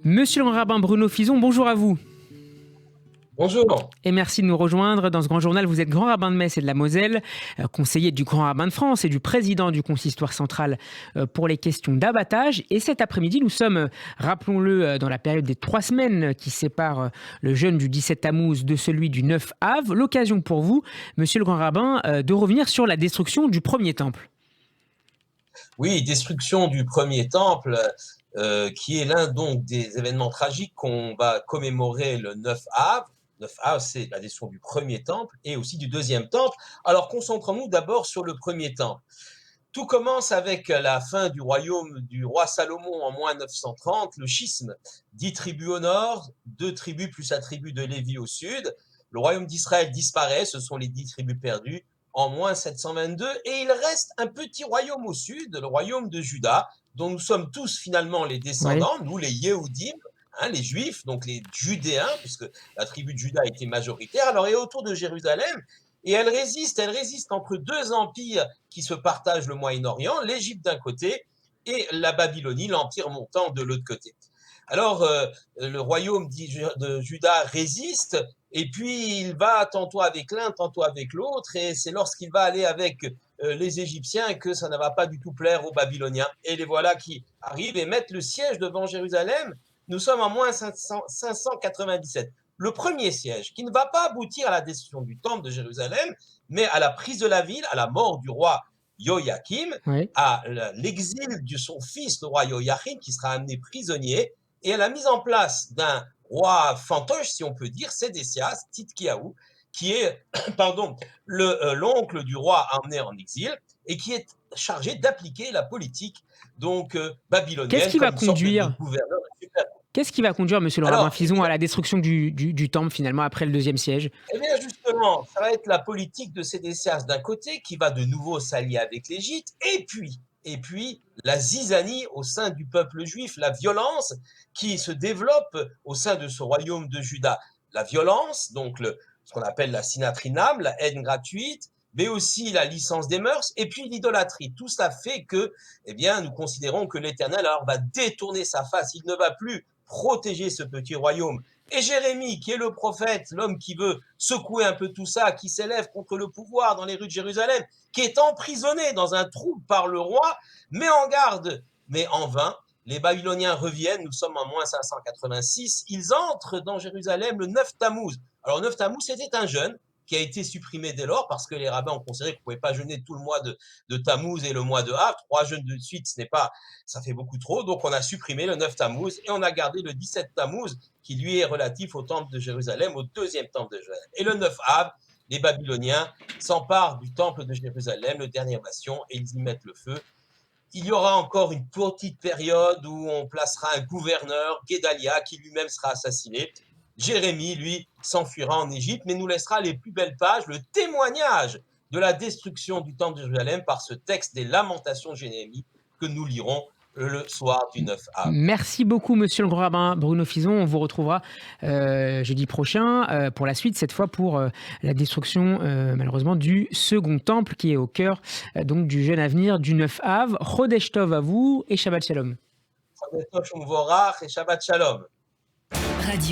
Monsieur le rabbin Bruno Fison, bonjour à vous. Bonjour. Et merci de nous rejoindre dans ce grand journal. Vous êtes grand rabbin de Metz et de la Moselle, conseiller du grand rabbin de France et du président du consistoire central pour les questions d'abattage. Et cet après-midi, nous sommes, rappelons-le, dans la période des 3 semaines qui séparent le jeûne du 17 Tammuz de celui du 9 Av. L'occasion pour vous, monsieur le grand rabbin, de revenir sur la destruction du premier temple. Oui, destruction du premier temple, qui est l'un donc des événements tragiques qu'on va commémorer le 9 Av. 9 Av, c'est la destruction du premier temple et aussi du deuxième temple. Alors concentrons-nous d'abord sur le premier temple. Tout commence avec la fin du royaume du roi Salomon en moins 930, le schisme, 10 tribus au nord, 2 tribus plus la tribu de Lévi au sud. Le royaume d'Israël disparaît, ce sont les 10 tribus perdues en moins 722, et il reste un petit royaume au sud, le royaume de Juda, dont nous sommes tous finalement les Oui. descendants, nous les Yéhoudim, les Juifs, donc les Judéens, puisque la tribu de Juda était majoritaire. Alors, elle est autour de Jérusalem, et elle résiste entre deux empires qui se partagent le Moyen-Orient, l'Égypte d'un côté et la Babylonie, l'empire montant de l'autre côté. Alors, le royaume de Juda résiste, et puis il va tantôt avec l'un, tantôt avec l'autre, et c'est lorsqu'il va aller avec les Égyptiens que ça ne va pas du tout plaire aux Babyloniens. Et les voilà qui arrivent et mettent le siège devant Jérusalem. Nous sommes en moins 597. Le premier siège, qui ne va pas aboutir à la destruction du temple de Jérusalem, mais à la prise de la ville, à la mort du roi Joachim, Oui. à l'exil de son fils, le roi Joachim, qui sera amené prisonnier, et à la mise en place d'un roi fantoche, si on peut dire, Sédécias, Titkiaou, qui est l'oncle du roi emmené en exil et qui est chargé d'appliquer la politique donc Qu'est-ce babylonienne qui va comme une sorte de conduire gouverneur super. Qu'est-ce qui va conduire, monsieur le rabbin Alors, Fison, à la destruction du temple, finalement, après le deuxième siège? eh bien, justement, ça va être la politique de Sédécias d'un côté, qui va de nouveau s'allier avec l'Égypte, et puis la zizanie au sein du peuple juif, la violence qui se développe au sein de ce royaume de Juda. La violence, donc ce qu'on appelle la sinatrinam, la haine gratuite, mais aussi la licence des mœurs, et puis l'idolâtrie. Tout cela fait que, eh bien, nous considérons que l'Éternel alors va détourner sa face. Il ne va plus protéger ce petit royaume. Et Jérémie, qui est le prophète, l'homme qui veut secouer un peu tout ça, qui s'élève contre le pouvoir dans les rues de Jérusalem, qui est emprisonné dans un trou par le roi, met en garde, mais en vain. Les Babyloniens reviennent, nous sommes en moins 586, ils entrent dans Jérusalem le 9 Tammuz. Alors 9 Tammuz, c'était un jeûne qui a été supprimé dès lors parce que les rabbins ont considéré qu'on ne pouvait pas jeûner tout le mois de Tammuz et le mois de Av. 3 jeûnes de suite, ça fait beaucoup trop. Donc on a supprimé le 9 Tammuz et on a gardé le 17 Tammuz qui lui est relatif au temple de Jérusalem, au deuxième temple de Jérusalem. Et le 9 Av, les Babyloniens s'emparent du temple de Jérusalem, le dernier bastion, et ils y mettent le feu. Il y aura encore une petite période où on placera un gouverneur, Guédalia, qui lui-même sera assassiné. Jérémie, lui, s'enfuira en Égypte, mais nous laissera les plus belles pages, le témoignage de la destruction du temple de Jérusalem par ce texte des Lamentations de Jérémie que nous lirons le soir du 9 Av. Merci beaucoup, monsieur le grand rabbin Bruno Fison. On vous retrouvera jeudi prochain pour la suite, cette fois pour la destruction, malheureusement, du second temple qui est au cœur donc du jeûne à venir du 9 Av. Chodesh Tov à vous et Shabbat Shalom. Chodesh Tov et Shabbat Shalom. Radio